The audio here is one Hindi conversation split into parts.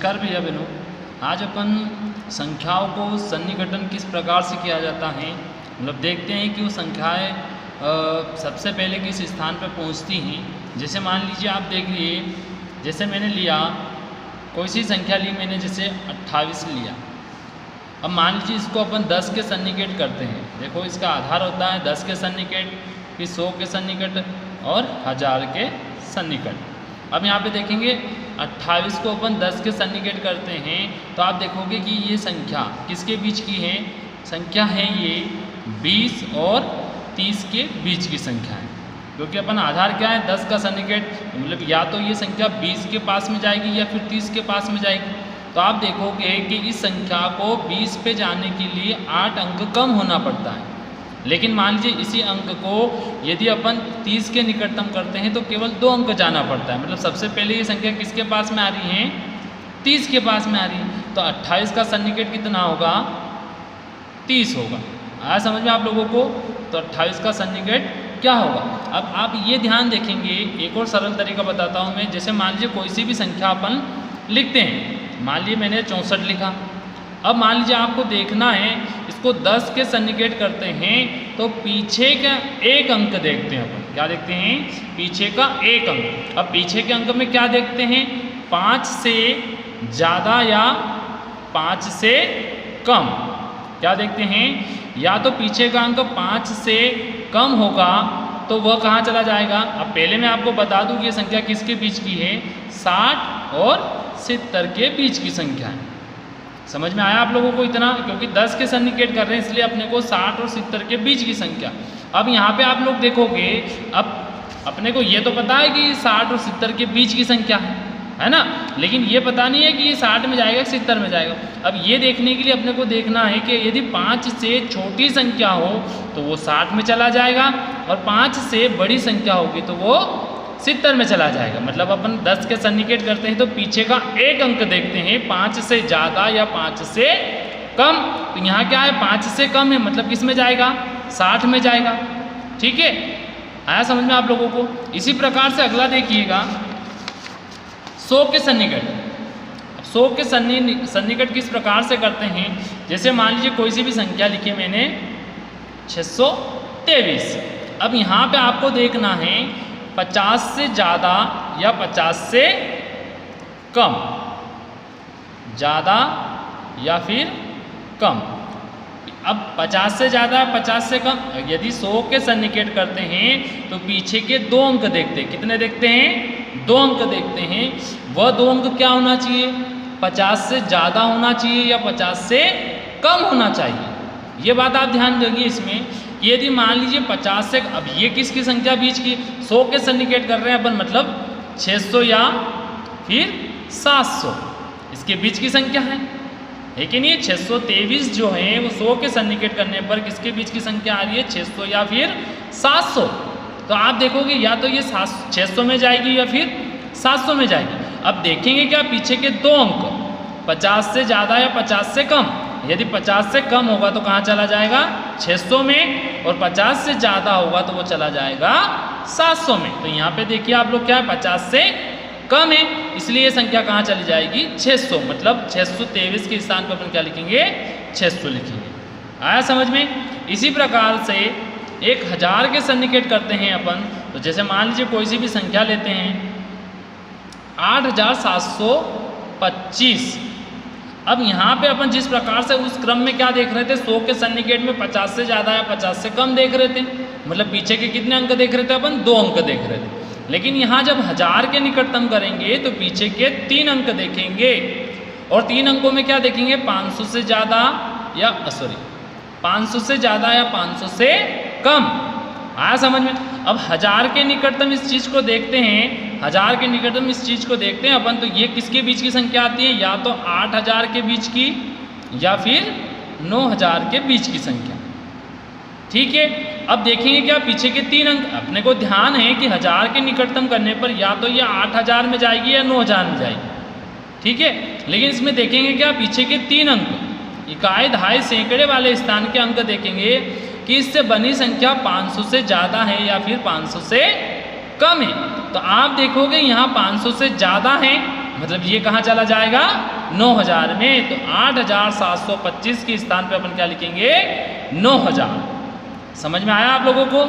नमस्कार भैया बहनों। आज अपन संख्याओं को सन्निकटन किस प्रकार से किया जाता है, मतलब देखते हैं कि वो संख्याएं सबसे पहले किस स्थान पर पहुंचती हैं। जैसे मान लीजिए आप देख लीजिए, जैसे मैंने लिया कोई सी संख्या ली मैंने, जैसे 28 लिया। अब मान लीजिए इसको अपन 10 के सन्निकट करते हैं। देखो इसका आधार होता है 10 के सन्निकट, फिर 100 के सन्निकट और 1000 के सन्निकट। अब यहाँ पे देखेंगे 28 को अपन 10 के सन्निकट करते हैं तो आप देखोगे कि ये संख्या किसके बीच की है, संख्या है ये 20 और 30 के बीच की संख्या है। क्योंकि अपन आधार क्या है 10 का सन्निकट, मतलब या तो ये संख्या 20 के पास में जाएगी या फिर 30 के पास में जाएगी। तो आप देखोगे कि इस संख्या को 20 पे जाने के लिए 8 अंक कम होना पड़ता है। लेकिन मान लीजिए इसी अंक को यदि अपन 30 के निकटतम करते हैं तो केवल 2 अंक जाना पड़ता है। मतलब सबसे पहले ये संख्या किसके पास में आ रही है, 30 के पास में आ रही है। तो 28 का सन्निकट कितना होगा, 30 होगा। आया समझ में आप लोगों को? तो 28 का सन्निकट क्या होगा। अब आप ये ध्यान देखेंगे, एक और सरल तरीका बताता हूँ मैं। जैसे मान लीजिए कोई सी भी संख्या अपन लिखते हैं, मान लीजिए मैंने 64 लिखा। अब मान लीजिए आपको देखना है इसको 10 के सन्निकट करते हैं तो पीछे का एक अंक देखते हैं अपन। क्या देखते हैं, पीछे का एक अंक। अब पीछे के अंक में क्या देखते हैं, 5 से ज़्यादा या 5 से कम। क्या देखते हैं, या तो पीछे का अंक 5 से कम होगा तो वह कहाँ चला जाएगा। अब पहले मैं आपको बता दूं कि ये संख्या किसके बीच की है, 60 और 70 के बीच की संख्या है। समझ में आया आप लोगों को इतना, क्योंकि 10 के सन्निकट कर रहे हैं इसलिए अपने को 60 और 70 के बीच की संख्या। अब यहाँ पे आप लोग देखोगे, अब अपने को ये तो पता है कि 60 और 70 के बीच की संख्या है ना, लेकिन ये पता नहीं है कि ये 60 में जाएगा 70 में जाएगा। अब ये देखने के लिए अपने को देखना है कि यदि 5 से छोटी संख्या हो तो वो 60 में चला जाएगा और 5 से बड़ी संख्या होगी तो वो 70 में चला जाएगा। मतलब अपन 10 के सन्निकट करते हैं तो पीछे का एक अंक देखते हैं, 5 से ज़्यादा या 5 से कम। तो यहाँ क्या है, 5 से कम है, मतलब किस में जाएगा, 60 में जाएगा। ठीक है, आया समझ में आप लोगों को। इसी प्रकार से अगला देखिएगा 100 के सन्निकट। 100 के सन्निकट किस प्रकार से करते हैं, जैसे मान लीजिए कोई सी भी संख्या लिखी मैंने 623। अब यहाँ पे आपको देखना है 50 से ज़्यादा या 50 से कम, ज़्यादा या फिर कम। अब 50 से ज़्यादा 50 से कम, यदि 100 के सन्निकट करते हैं तो पीछे के 2 अंक देखते हैं। कितने देखते हैं, 2 अंक देखते हैं। वह 2 अंक क्या होना चाहिए, 50 से ज़्यादा होना चाहिए या 50 से कम होना चाहिए। ये बात आप ध्यान देंगे इसमें। यदि मान लीजिए 50 से, अब ये किसकी संख्या बीच की, 100 के सन्निकट कर रहे हैं अपन, मतलब 600 या फिर 700 इसके बीच की संख्या है। लेकिन ये 623 जो है वो 100 के सन्निकट करने पर किसके बीच की संख्या आ रही है, 600 या फिर 700। तो आप देखोगे या तो ये 600 में जाएगी या फिर 700 में जाएगी। अब देखेंगे क्या, पीछे के 2 अंक 50 से ज़्यादा या 50 से कम। यदि 50 से कम होगा तो कहाँ चला जाएगा, 600 में, और 50 से ज़्यादा होगा तो वो चला जाएगा 700 में। तो यहाँ पे देखिए आप लोग क्या है, 50 से कम है इसलिए ये संख्या कहाँ चली जाएगी, 600। मतलब 623 के स्थान पर अपन क्या लिखेंगे, 600 लिखेंगे। आया समझ में। इसी प्रकार से 1000 के सन्निकट करते हैं अपन। तो जैसे मान लीजिए कोई सी भी संख्या लेते हैं 8725। अब यहाँ पे अपन जिस प्रकार से उस क्रम में क्या देख रहे थे, 100 के सन्निकट में 50 से ज़्यादा या 50 से कम देख रहे थे, मतलब पीछे के कितने अंक देख रहे थे अपन, 2 अंक देख रहे थे। लेकिन यहाँ जब 1000 के निकटतम करेंगे तो पीछे के 3 अंक देखेंगे, और 3 अंकों में क्या देखेंगे, 500 से ज़्यादा या 500 से ज़्यादा या 500 से कम। आया समझ में। अब 1000 के निकटतम इस चीज़ को देखते हैं, 1000 के निकटतम इस चीज़ को देखते हैं अपन, तो ये किसके बीच की संख्या आती है, या तो 8000 के बीच की या फिर 9000 के बीच की संख्या। ठीक है, अब देखेंगे क्या, पीछे के 3 अंक। अपने को ध्यान है कि 1000 के निकटतम करने पर या तो ये 8000 में जाएगी या 9000 में जाएगी। ठीक है, लेकिन इसमें देखेंगे क्या, पीछे के 3 अंक, इकाई, दहाई, सैकड़े वाले स्थान के अंक देखेंगे कि इससे बनी संख्या 500 से ज़्यादा है या फिर 500 से कम है। तो आप देखोगे यहाँ 500 से ज़्यादा है, मतलब ये कहाँ चला जाएगा, 9000 में, तो 8725 के स्थान पे अपन क्या लिखेंगे 9000। समझ में आया आप लोगों को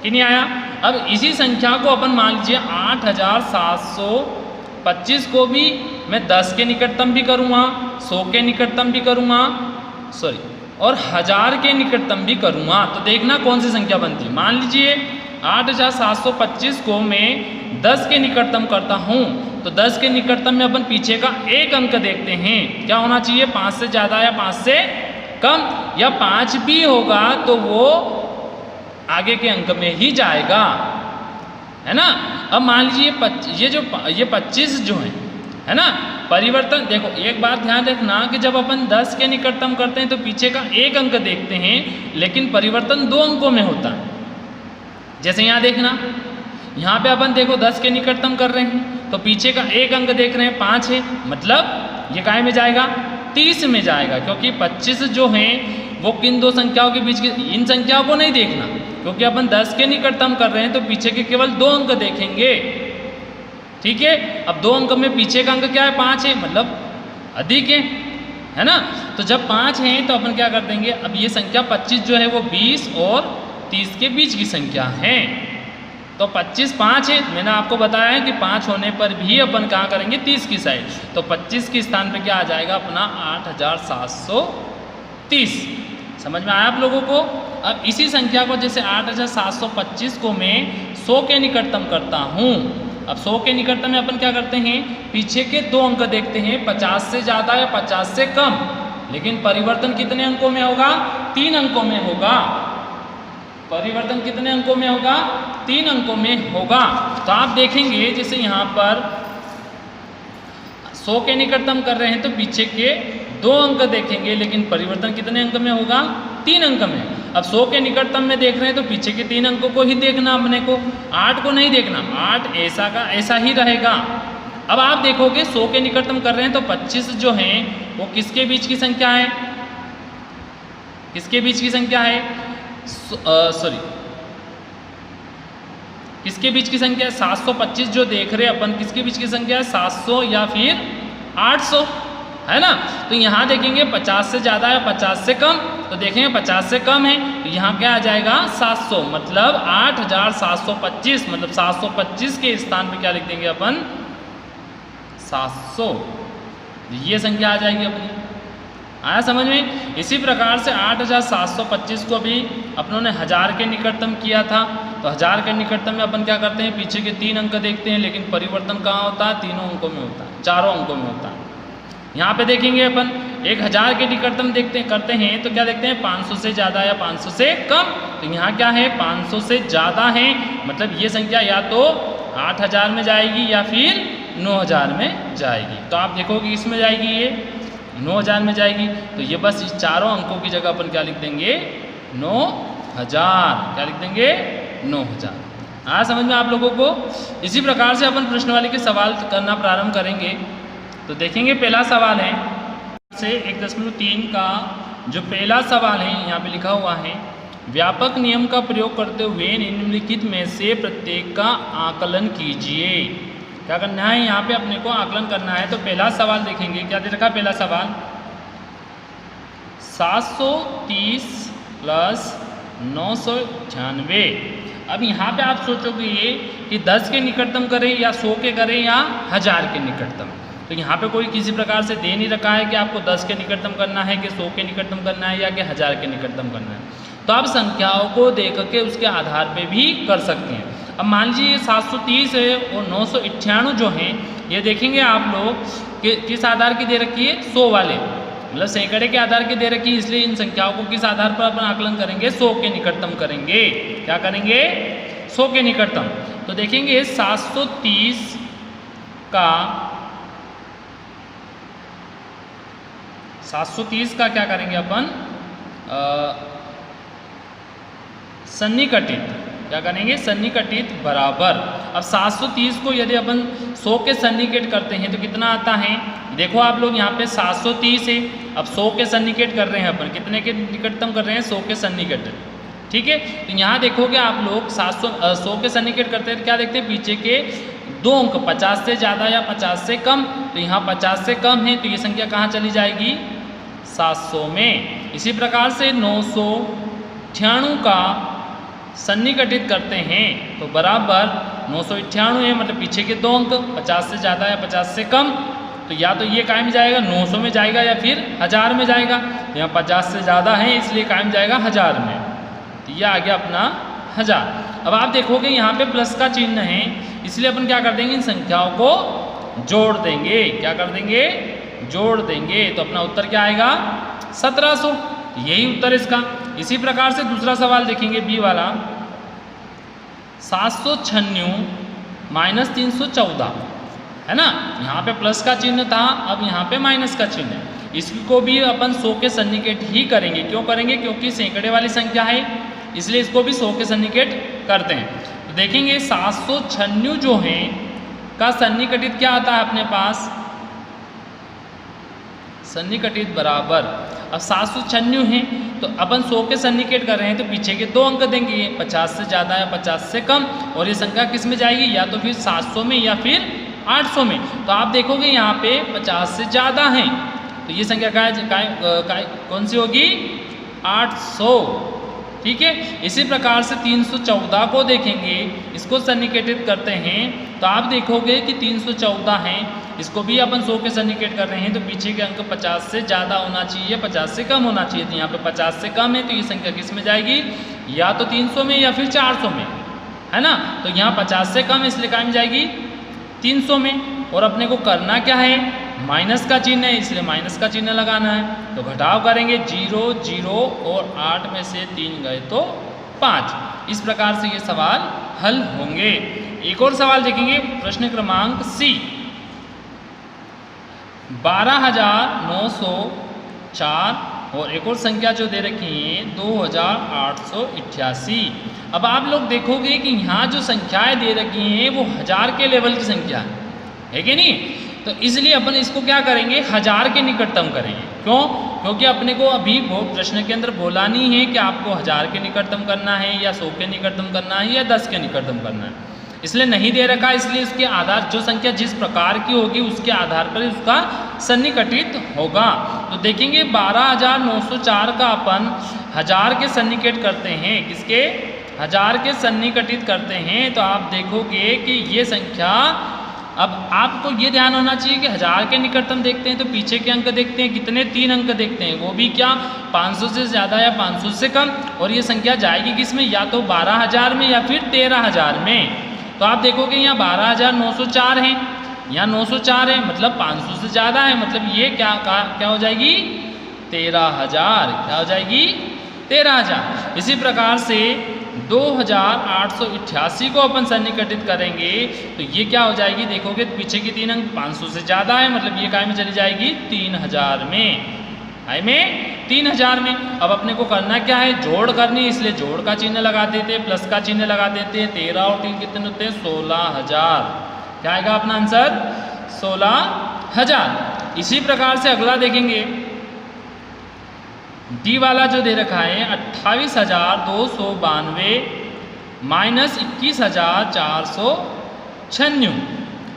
कि नहीं आया? अब इसी संख्या को अपन मान लीजिए 8725 को भी मैं 10 के निकटतम भी करूँगा, 100 के निकटतम भी करूँगा, और 1000 के निकटतम भी करूँगा। तो देखना कौन सी संख्या बनती है। मान लीजिए 8725 को मैं 10 के निकटतम करता हूँ, तो 10 के निकटतम में अपन पीछे का एक अंक देखते हैं, क्या होना चाहिए 5 से ज़्यादा या 5 से कम, या 5 भी होगा तो वो आगे के अंक में ही जाएगा, है ना। अब मान लीजिए ये 25 जो है ना, परिवर्तन देखो एक बात ध्यान रखना कि जब अपन 10 के निकटतम करते हैं तो पीछे का एक अंक देखते हैं, लेकिन परिवर्तन 2 अंकों में होता है। जैसे यहाँ देखना, यहाँ पे अपन देखो 10 के निकटतम कर रहे हैं तो पीछे का एक अंक देख रहे हैं 5 है, मतलब ये काय में जाएगा 30 में जाएगा, क्योंकि 25 जो है वो किन दो संख्याओं के बीच की, इन संख्याओं को नहीं देखना, क्योंकि अपन 10 के निकटतम कर रहे हैं तो पीछे के केवल 2 अंक देखेंगे, ठीक है। अब 2 अंक में पीछे का अंक क्या है 5 है, मतलब अधिक है ना। तो जब 5 है तो अपन क्या कर देंगे, अब ये संख्या 25 जो है वो 20 और 30 के बीच की संख्या है, तो 25 5 है। मैंने आपको बताया है कि 5 होने पर भी अपन कहाँ करेंगे 30 की साइड, तो 25 के स्थान पे क्या आ जाएगा अपना 8730। समझ में आया आप लोगों को? अब इसी संख्या को जैसे 8725 को मैं 100 के निकटतम करता हूँ। अब 100 के निकटतम में अपन क्या करते हैं, पीछे के 2 अंक देखते हैं, 50 से ज़्यादा या 50 से कम, लेकिन परिवर्तन कितने अंकों में होगा 3 अंकों में होगा। परिवर्तन कितने अंकों में होगा 3 अंकों में होगा। तो आप देखेंगे जैसे यहाँ पर 100 के निकटतम कर रहे हैं तो पीछे के 2 अंक देखेंगे, लेकिन परिवर्तन कितने अंक में होगा 3 अंक में। अब 100 के निकटतम में देख रहे हैं तो पीछे के 3 अंकों को ही देखना अपने को, 8 को नहीं देखना, 8 ऐसा का ऐसा ही रहेगा। अब आप देखोगे 100 के निकटतम कर रहे हैं तो 25 जो है वो किसके बीच की संख्या है, किसके बीच की संख्या है, किसके बीच की संख्या है 725 जो देख रहे हैं अपन, किसके बीच की संख्या है 700 या फिर 800, है ना। तो यहाँ देखेंगे 50 से ज़्यादा या 50 से कम, तो देखेंगे 50 से कम है तो यहाँ क्या आ जाएगा 700, मतलब 8725, मतलब 725 के स्थान पे क्या लिख देंगे अपन 700, ये संख्या आ जाएगी अपनी। आया समझ में? इसी प्रकार से 8725 को भी अपनों ने 1000 के निकटतम किया था, तो 1000 के निकटतम में अपन क्या करते हैं, पीछे के 3 अंक देखते हैं, लेकिन परिवर्तन कहाँ होता है 3 अंकों में होता है, 4 अंकों में होता है। यहाँ पे देखेंगे अपन 1000 के निकटतम करते हैं तो क्या देखते हैं 500 से ज़्यादा या 500 से कम, तो यहाँ क्या है 500 से ज़्यादा है, मतलब ये संख्या या तो 8000 में जाएगी या फिर 9000 में जाएगी। तो आप देखोगे इसमें जाएगी, ये 9000 में जाएगी, तो ये बस इस चारों अंकों की जगह अपन क्या लिख देंगे 9000, क्या लिख देंगे 9000। हाँ समझ में आप लोगों को? इसी प्रकार से अपन प्रश्नवाली के सवाल करना प्रारंभ करेंगे। तो देखेंगे पहला सवाल है से 1.3 का जो पहला सवाल है यहाँ पे लिखा हुआ है, व्यापक नियम का प्रयोग करते हुए निम्नलिखित में से प्रत्येक का आकलन कीजिए। क्या करना है यहाँ पे अपने को आकलन करना है। तो पहला सवाल देखेंगे, क्या दे रखा पहला सवाल 730 प्लस 996। अब यहाँ पे आप सोचोगे ये कि 10 के निकटतम करें या 100 के करें या 1000 के निकटतम, तो यहाँ पे कोई किसी प्रकार से दे नहीं रखा है कि आपको 10 के निकटतम करना है कि 100 के निकटतम करना है या कि 1000 के निकटतम करना है। तो आप संख्याओं को देख के उसके आधार पे भी कर सकते हैं। अब मान लीजिए ये 730 है और 998 जो हैं ये देखेंगे आप लोग कि किस आधार की दे रखी है 100 वाले, मतलब सैकड़े के आधार की दे रखी है, इसलिए इन संख्याओं को किस आधार पर अपन आकलन करेंगे 100 के निकटतम करेंगे। क्या करेंगे 100 के निकटतम। तो देखेंगे 730 का 730 का क्या करेंगे अपन सन्निकटित, क्या करेंगे सन्निकटित बराबर। अब 730 को यदि अपन 100 के सन्निकट करते हैं तो कितना आता है, देखो आप लोग यहाँ पे 730 है, अब 100 के सन्निकट कर रहे हैं अपन, कितने के निकटतम कर रहे हैं 100 के सन्निकट, ठीक है। तो यहाँ देखोगे आप लोग 100 के सन्निकट करते हैं तो क्या देखते हैं पीछे के दो अंक 50 से ज़्यादा या 50 से कम, तो यहाँ 50 से कम है तो ये संख्या कहाँ चली जाएगी 700 में। इसी प्रकार से 998 का सन्निकटित करते हैं तो बराबर 998 है, मतलब पीछे के दो अंक 50 से ज़्यादा या 50 से कम, तो या तो ये कायम जाएगा 900 में जाएगा या फिर 1000 में जाएगा। यहाँ 50 से ज़्यादा है इसलिए कायम जाएगा 1000 में, तो यह आ गया अपना 1000। अब आप देखोगे यहाँ पे प्लस का चिन्ह है, इसलिए अपन क्या कर देंगे, इन संख्याओं को जोड़ देंगे। क्या कर देंगे, जोड़ देंगे, तो अपना उत्तर क्या आएगा 1700, यही उत्तर इसका। इसी प्रकार से दूसरा सवाल देखेंगे बी वाला, 796 माइनस 314 है ना, यहाँ पे प्लस का चिन्ह था, अब यहाँ पे माइनस का चिन्ह है। इसको भी अपन 100 के सन्निकट ही करेंगे। क्यों करेंगे, क्योंकि सैकड़े वाली संख्या है, इसलिए इसको भी 100 के सन्निकट करते हैं। तो देखेंगे 796 जो है का सन्निकटित क्या आता है अपने पास, सन्निकटित बराबर, अब 796 है तो अपन 100 के सन्निकट कर रहे हैं तो पीछे के दो अंक देंगे, 50 से ज़्यादा या 50 से कम, और ये संख्या किस में जाएगी, या तो फिर 700 में या फिर 800 में। तो आप देखोगे यहाँ पे 50 से ज़्यादा है तो ये संख्या कौन सी होगी 800, ठीक है। इसी प्रकार से 314 को देखेंगे, इसको सन्निकटित करते हैं तो आप देखोगे कि 314 है, इसको भी अपन 100 के सन्निकट कर रहे हैं तो पीछे के अंक 50 से ज़्यादा होना चाहिए, 50 से कम होना चाहिए, तो यहाँ पे 50 से कम है तो ये संख्या किस में जाएगी, या तो 300 में या फिर 400 में, है ना। तो यहाँ 50 से कम इसलिए कहाँ में जाएगी 300 में, और अपने को करना क्या है, माइनस का चिन्ह है इसलिए माइनस का चिन्ह लगाना है। तो घटाव करेंगे 0 0 और 8 में से 3 गए तो 5। इस प्रकार से ये सवाल हल होंगे। एक और सवाल देखेंगे, प्रश्न क्रमांक सी, 12,904 और एक और संख्या जो दे रखी है 2,888। अब आप लोग देखोगे कि यहाँ जो संख्याएं दे रखी हैं वो 1000 के लेवल की संख्या है कि नहीं, तो इसलिए अपन इसको क्या करेंगे, 1000 के निकटतम करेंगे। क्यों, क्योंकि अपने को अभी वो प्रश्न के अंदर बोला नहीं है कि आपको 1000 के निकटतम करना है या 100 के निकटतम करना है या 10 के निकटतम करना है, इसलिए नहीं दे रखा। इसलिए इसके आधार जो संख्या जिस प्रकार की होगी उसके आधार पर उसका सन्निकटित होगा। तो देखेंगे 12,904 का अपन 1000 के सन्निकट करते हैं, किसके 1000 के सन्निकटित करते हैं, तो आप देखोगे कि ये संख्या, अब आपको ये ध्यान होना चाहिए कि 1000 के निकटतम देखते हैं तो पीछे के अंक देखते हैं, कितने 3 अंक देखते हैं, वो भी क्या 500 से ज़्यादा या 500 से कम, और ये संख्या जाएगी किस में, या तो 12,000 में या फिर 13,000 में। तो आप देखोगे यहाँ 12,904 है, यहाँ 904 है, मतलब 500 से ज़्यादा है, मतलब ये क्या हो जाएगी 13,000, क्या हो जाएगी 13,000। इसी प्रकार से 2,888 को अपन सन्निकटित करेंगे तो ये क्या हो जाएगी, देखोगे पीछे की 3 अंक 500 से ज़्यादा है, मतलब ये काय में चली जाएगी 3000 में, आई में 3000 में। अब अपने को करना क्या है, जोड़ करनी, इसलिए जोड़ का चिन्ह लगा देते, प्लस का चिन्ह लगा देते, 13 और 3 कितने होते हैं 16,000। क्या आएगा अपना आंसर 16,000। इसी प्रकार से अगला देखेंगे, डी वाला जो दे रखा है 28,292 माइनस 21,496,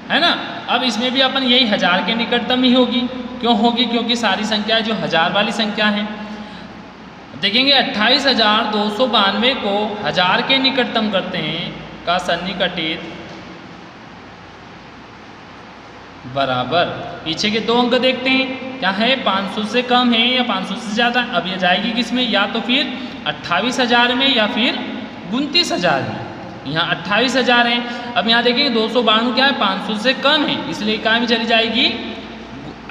है ना। अब इसमें भी अपन यही 1000 के निकटतम ही होगी। क्यों होगी, क्योंकि सारी संख्याएं जो 1000 वाली संख्या हैं। देखेंगे 28,292 को 1000 के निकटतम करते हैं का सन्निकटित बराबर, पीछे के 2 अंक देखते हैं, क्या है 500 से कम है या 500 से ज़्यादा। अब ये जाएगी किस में, या तो फिर 28,000 में या फिर 29,000 में। यहाँ 28,000 है, अब यहाँ देखेंगे 292 क्या है 500 से कम है, इसलिए काय में चली जाएगी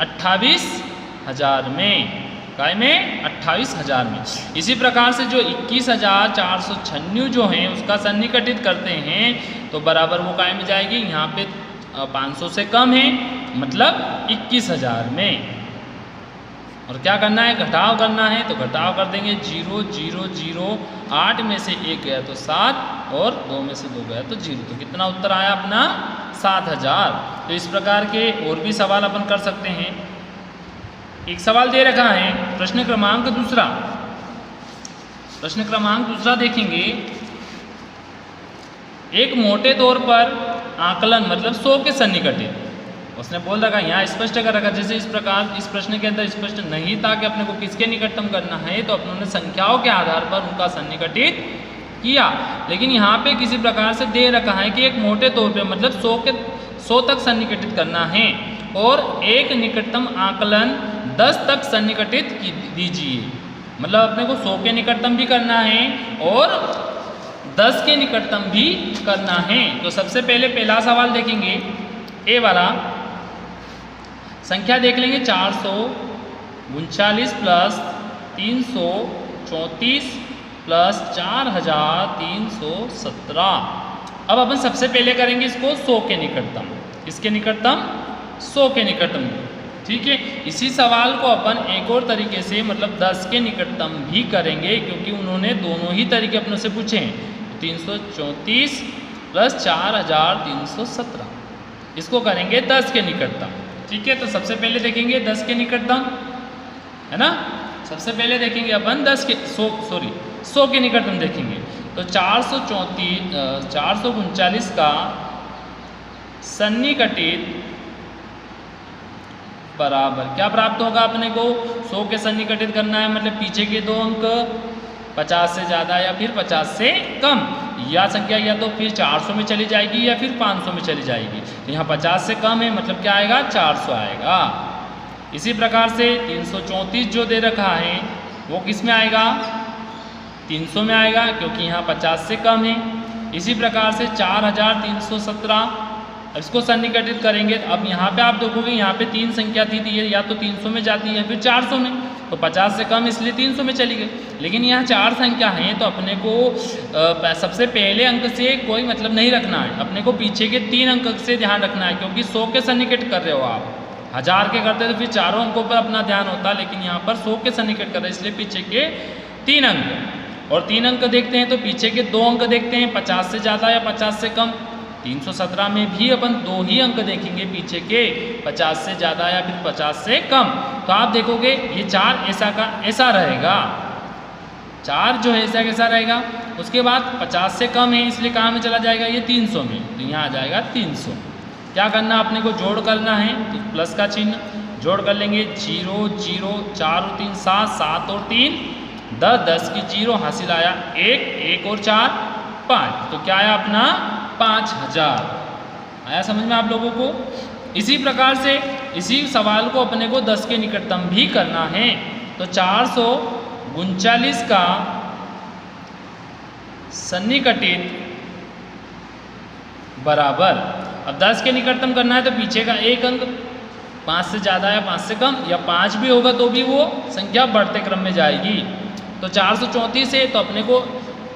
28,000 में, काय में 28,000 में। इसी प्रकार से जो 21,496 जो है उसका सन्निकटित करते हैं तो बराबर वो काय में जाएगी, यहाँ पे 500 से कम है, मतलब 21,000 में। और क्या करना है, घटाव करना है, तो घटाव कर देंगे 0 0 0, 8 में से 1 गया तो 7 और 2 में से 2 गया तो 0, तो कितना उत्तर आया अपना 7,000। तो इस प्रकार के और भी सवाल अपन कर सकते हैं। एक सवाल दे रखा है प्रश्न क्रमांक दूसरा, प्रश्न क्रमांक दूसरा देखेंगे, एक मोटे तौर पर आकलन मतलब 100 के सन्निकटित। उसने बोल रखा, यहाँ स्पष्ट कर रखा, जैसे इस प्रकार इस प्रश्न के अंदर स्पष्ट नहीं था कि अपने को किसके निकटतम करना है, तो अपने संख्याओं के आधार पर उनका सन्निकटित किया। लेकिन यहाँ पे किसी प्रकार से दे रखा है कि एक मोटे तौर पे मतलब 100 तक सन्निकटित करना है और एक निकटतम आकलन 10 तक सन्निकटित दीजिए। मतलब अपने को 100 के निकटतम भी करना है और 10 के निकटतम भी करना है। तो सबसे पहले पहला सवाल देखेंगे, ए वाला संख्या देख लेंगे 439 प्लस 334 प्लस 4317। अब अपन सबसे पहले करेंगे इसको 100 के निकटतम, इसके निकटतम 100 के निकटतम, ठीक है। इसी सवाल को अपन एक और तरीके से मतलब 10 के निकटतम भी करेंगे, क्योंकि उन्होंने दोनों ही तरीके अपने से पूछे हैं। 334 प्लस 4317, इसको करेंगे 10 के निकटतम, ठीक है। तो सबसे पहले देखेंगे 10 के निकटतम, है ना। सबसे पहले देखेंगे अपन 100 के निकटतम देखेंगे। तो 439 का सन्निकटित बराबर क्या प्राप्त होगा अपने को, 100 के सन्निकटित करना है मतलब पीछे के दो अंक 50 से ज़्यादा या फिर 50 से कम, या संख्या या तो फिर 400 में चली जाएगी या फिर 500 में चली जाएगी। यहाँ 50 से कम है मतलब क्या आएगा, 400 आएगा। इसी प्रकार से 334 जो दे रखा है वो किस में आएगा, 300 में आएगा, क्योंकि यहाँ 50 से कम है। इसी प्रकार से 4317, इसको सन्निकटित करेंगे। अब यहाँ पे आप देखोगे यहाँ पे 3 संख्या थी, ये या तो 300 में जाती है फिर 400 में, तो 50 से कम इसलिए 300 में चली गई। लेकिन यहाँ 4 संख्या हैं तो अपने को सबसे पहले अंक से कोई मतलब नहीं रखना है, अपने को पीछे के 3 अंक से ध्यान रखना है, क्योंकि 100 के सन्निकट कर रहे हो आप। 1000 के करते तो फिर चारों अंकों पर अपना ध्यान होता, लेकिन यहाँ पर 100 के सन्निकट कर रहे हैं इसलिए पीछे के 3 अंक, और 3 अंक देखते हैं तो पीछे के 2 अंक देखते हैं, 50 से ज़्यादा या 50 से कम। 317 में भी अपन 2 ही अंक देखेंगे पीछे के, 50 से ज़्यादा या फिर 50 से कम। तो आप देखोगे ये 4 ऐसा का ऐसा रहेगा, 4 जो है ऐसा कैसा रहेगा। उसके बाद 50 से कम है इसलिए कहाँ में चला जाएगा, ये 300 में, तो यहाँ आ जाएगा 300। क्या करना अपने को, जोड़ करना है, तो प्लस का चिन्ह जोड़ कर लेंगे। 0 0 4 और 3 7, 7 और 3 10, 10 की 0 हासिल आया 1, 1 और 4 5, तो क्या आया अपना 5000। आया समझ में आप लोगों को। इसी प्रकार से इसी सवाल को अपने को 10 के निकटतम भी करना है। तो 439 का सन्निकटित बराबर, अब 10 के निकटतम करना है तो पीछे का एक अंक 5 से ज़्यादा या 5 से कम, या 5 भी होगा तो भी वो संख्या बढ़ते क्रम में जाएगी। तो 434 है तो अपने को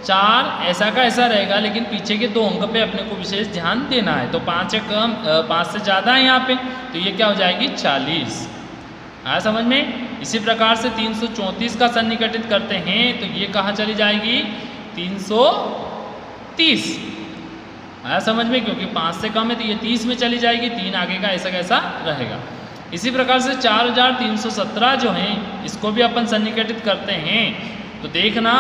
4 ऐसा का ऐसा रहेगा, लेकिन पीछे के 2 अंक पे अपने को विशेष ध्यान देना है। तो 5 से कम 5 से ज़्यादा है यहाँ पे, तो ये क्या हो जाएगी 40। आया समझ में। इसी प्रकार से 334 का सन्निकटित करते हैं तो ये कहाँ चली जाएगी, 330। आया समझ में, क्योंकि 5 से कम है तो ये 30 में चली जाएगी, 3 आगे का ऐसा कैसा रहेगा। इसी प्रकार से 4317 जो है इसको भी अपन सन्निकटित करते हैं। तो देखना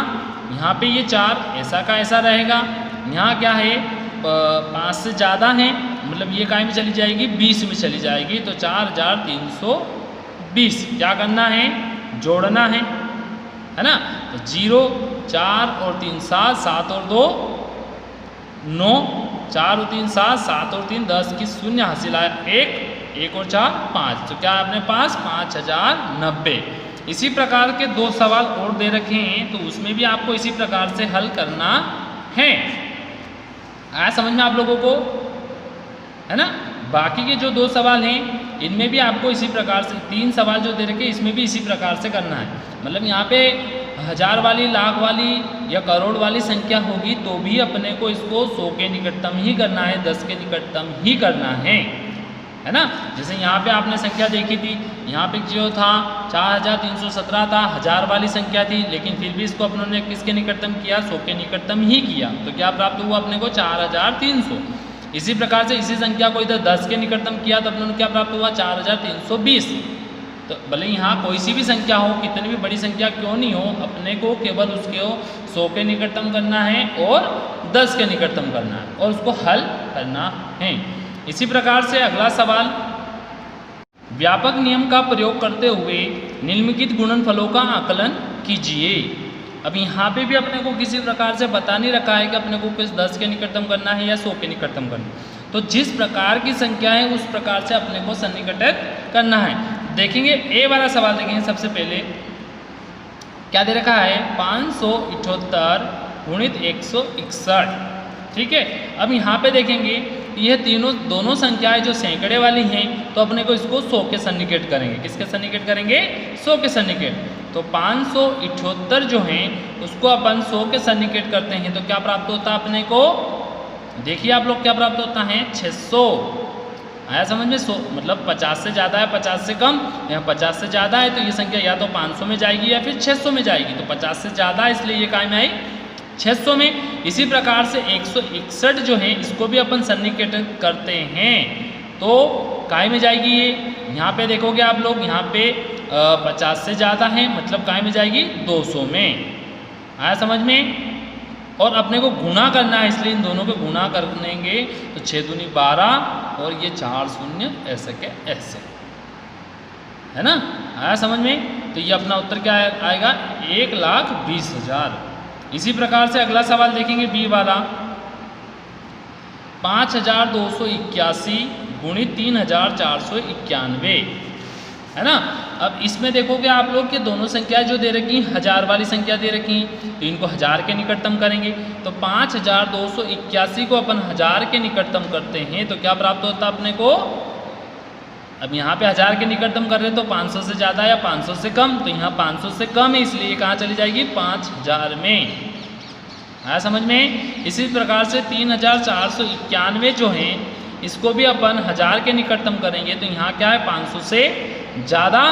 यहाँ पे ये 4 ऐसा का ऐसा रहेगा, यहाँ क्या है 5 से ज़्यादा है मतलब ये काय में चली जाएगी, 20 में चली जाएगी। तो 4320 क्या करना है, जोड़ना है ना। तो 0 4 और 3 7, 7 और 2 9, 4 और 3 7, 7 और 3 10 की 0 हासिल आया 1, 1 और 4 5, तो क्या है अपने पास 5090। इसी प्रकार के 2 सवाल और दे रखे हैं तो उसमें भी आपको इसी प्रकार से हल करना है। आया समझ में आप लोगों को, है ना। बाकी के जो 2 सवाल हैं इनमें भी आपको इसी प्रकार से 3 सवाल जो दे रखे हैं इसमें भी इसी प्रकार से करना है। मतलब यहाँ पे 1000 वाली, लाख वाली या करोड़ वाली संख्या होगी तो भी अपने को इसको 100 के निकटतम ही करना है, 10 के निकटतम ही करना है ना। जैसे यहाँ पे आपने संख्या देखी थी, यहाँ पे जो था 4317 था, 1000 वाली संख्या थी, लेकिन फिर भी इसको अपनों ने किसके निकटतम किया, 100 के निकटतम ही किया। तो क्या प्राप्त हुआ अपने को 4300। इसी प्रकार से इसी संख्या को इधर 10 के निकटतम किया तो अपनों ने क्या प्राप्त हुआ 4320। तो भले यहाँ कोई सी भी संख्या हो, कितनी भी बड़ी संख्या क्यों नहीं हो, अपने को केवल उसके 100 के निकटतम करना है और 10 के निकटतम करना है और उसको हल करना है। इसी प्रकार से अगला सवाल, व्यापक नियम का प्रयोग करते हुए निम्नलिखित गुणनफलों का आकलन कीजिए। अब यहाँ पे भी अपने को किसी प्रकार से बता नहीं रखा है कि अपने को किस 10 के निकटतम करना है या 100 के निकटतम करना है। तो जिस प्रकार की संख्या है उस प्रकार से अपने को सन्निकटन करना है। देखेंगे ए वाला सवाल देखेंगे। सबसे पहले क्या दे रखा है, 578 गुणित 161, ठीक है। अब यहाँ पे देखेंगे यह दोनों संख्याएं जो सैकड़े वाली हैं, तो अपने को इसको 100 के सन्निकट करेंगे। किसके सन्निकट करेंगे, 100 के सन्निकट। तो 578 जो हैं उसको अपन 100 के सन्निकट करते हैं तो क्या प्राप्त होता है अपने को, देखिए आप लोग क्या प्राप्त होता है, 600। आया समझ में, 100 मतलब 50 से ज़्यादा है 50 से कम, यहाँ 50 से ज़्यादा है तो ये संख्या या तो 500 में जाएगी या फिर 600 में जाएगी। तो 50 से ज़्यादा है इसलिए ये काय में आई 600 में। इसी प्रकार से 161 जो है इसको भी अपन सन्निकट करते हैं तो काय में जाएगी ये, यहाँ पे देखोगे आप लोग, यहाँ पे 50 से ज़्यादा है मतलब काय में जाएगी 200 में। आया समझ में। और अपने को गुणा करना है इसलिए इन दोनों को गुणा करेंगे तो 6 दूनी 12 और ये 4 शून्य ऐसे के ऐसे, है ना। आया समझ में। तो ये अपना उत्तर क्या आएगा, 1,20,000। इसी प्रकार से अगला सवाल देखेंगे बी वाला, 5,281 गुणित 3,491, है ना। अब इसमें देखोगे आप लोग कि दोनों संख्या जो दे रखी हजार वाली संख्या दे रखी तो इनको हजार के निकटतम करेंगे। तो 5,281 को अपन हजार के निकटतम करते हैं तो क्या प्राप्त होता अपने को, अब यहाँ पे हजार के निकटतम कर रहे हैं तो 500 से ज़्यादा या 500 से कम, तो यहाँ 500 से कम है इसलिए कहाँ चली जाएगी 5000 में। आया समझ में। इसी प्रकार से 3,491 जो है इसको भी अपन हजार के निकटतम करेंगे तो यहाँ क्या है 500 से ज़्यादा,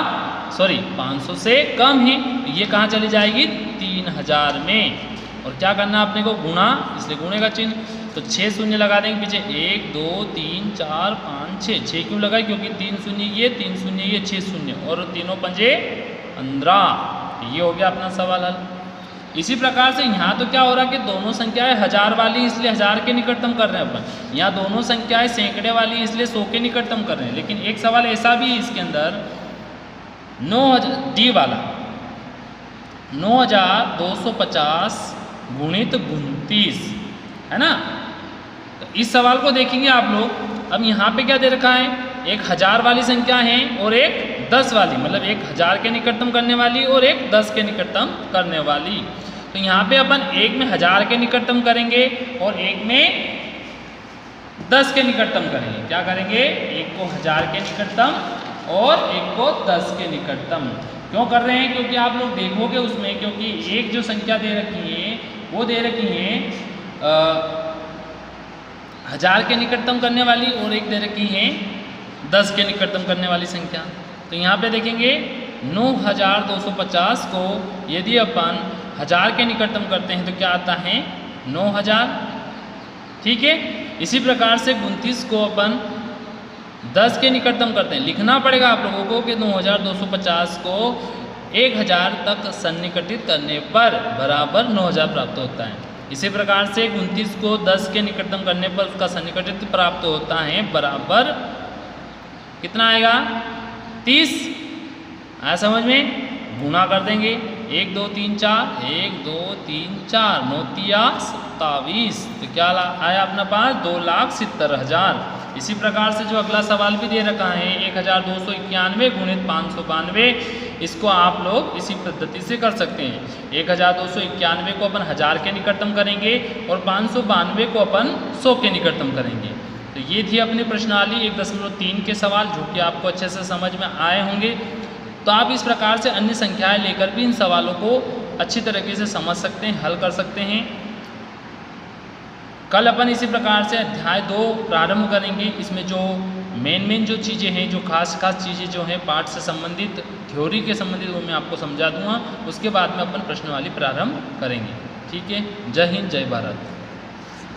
500 से कम है, ये कहाँ चली जाएगी 3000 में। और क्या करना अपने को, गुणा, इसलिए गुणे का चिन्ह। तो 6 शून्य लगा देंगे पीछे, 1 2 3 4 5 6 क्यों लगाए, क्योंकि 3 शून्य ये 3 शून्य ये 6 शून्य और तीनों पंजे 15। ये हो गया अपना सवाल हल। इसी प्रकार से यहाँ तो क्या हो रहा है कि दोनों संख्याएं हजार वाली इसलिए हजार के निकटतम कर रहे हैं अपन, यहाँ दोनों संख्याएं सैकड़े वाली इसलिए 100 के निकटतम कर रहे हैं। लेकिन एक सवाल ऐसा भी है इसके अंदर 9,000 डी वाला, 9,250 गुणित 29, है ना। तो इस सवाल को देखेंगे आप लोग। अब यहाँ पे क्या दे रखा है, एक हजार वाली संख्या है और एक 10 वाली, मतलब एक हजार के निकटतम करने वाली और एक 10 के निकटतम करने वाली। तो यहाँ पे अपन एक में हजार के निकटतम करेंगे और एक में 10 के निकटतम करेंगे। क्या करेंगे, एक को हजार के निकटतम और एक को 10 के निकटतम। क्यों कर रहे हैं, क्योंकि आप लोग देखोगे उसमें, क्योंकि एक जो संख्या दे रखी है वो दे रखी है हजार के निकटतम करने वाली और एक दे रखी है 10 के निकटतम करने वाली संख्या। तो यहाँ पे देखेंगे 9,250 को यदि अपन हजार के निकटतम करते हैं तो क्या आता है 9,000, ठीक है। इसी प्रकार से 29 को अपन 10 के निकटतम करते हैं, लिखना पड़ेगा आप लोगों को कि 9,250 को 1,000 तक सन्निकटित करने पर बराबर 9,000 प्राप्त होता है। इसी प्रकार से 29 को 10 के निकटतम करने पर उसका सन्निकटित प्राप्त होता है बराबर कितना आएगा 30। आया समझ में। गुणा कर देंगे, 1 2 3 4, 1 2 3 4, 9 तिया 27, तो क्या आया अपना पास 2,70,000। इसी प्रकार से जो अगला सवाल भी दे रखा है 1,291 गुणित 592, इसको आप लोग इसी पद्धति से कर सकते हैं। 1,291 को अपन हजार के निकटतम करेंगे और 592 को अपन 100 के निकटतम करेंगे। तो ये थी अपनी प्रश्नावली 1.3 के सवाल जो कि आपको अच्छे से समझ में आए होंगे। तो आप इस प्रकार से अन्य संख्याएं लेकर भी इन सवालों को अच्छी तरीके से समझ सकते हैं, हल कर सकते हैं। कल अपन इसी प्रकार से अध्याय 2 प्रारंभ करेंगे। इसमें जो मेन जो चीज़ें हैं, जो खास चीज़ें जो हैं पाठ से संबंधित, थ्योरी के संबंधित, वो मैं आपको समझा दूंगा। उसके बाद में अपन प्रश्नावली प्रारंभ करेंगे। ठीक है। जय हिंद, जय भारत।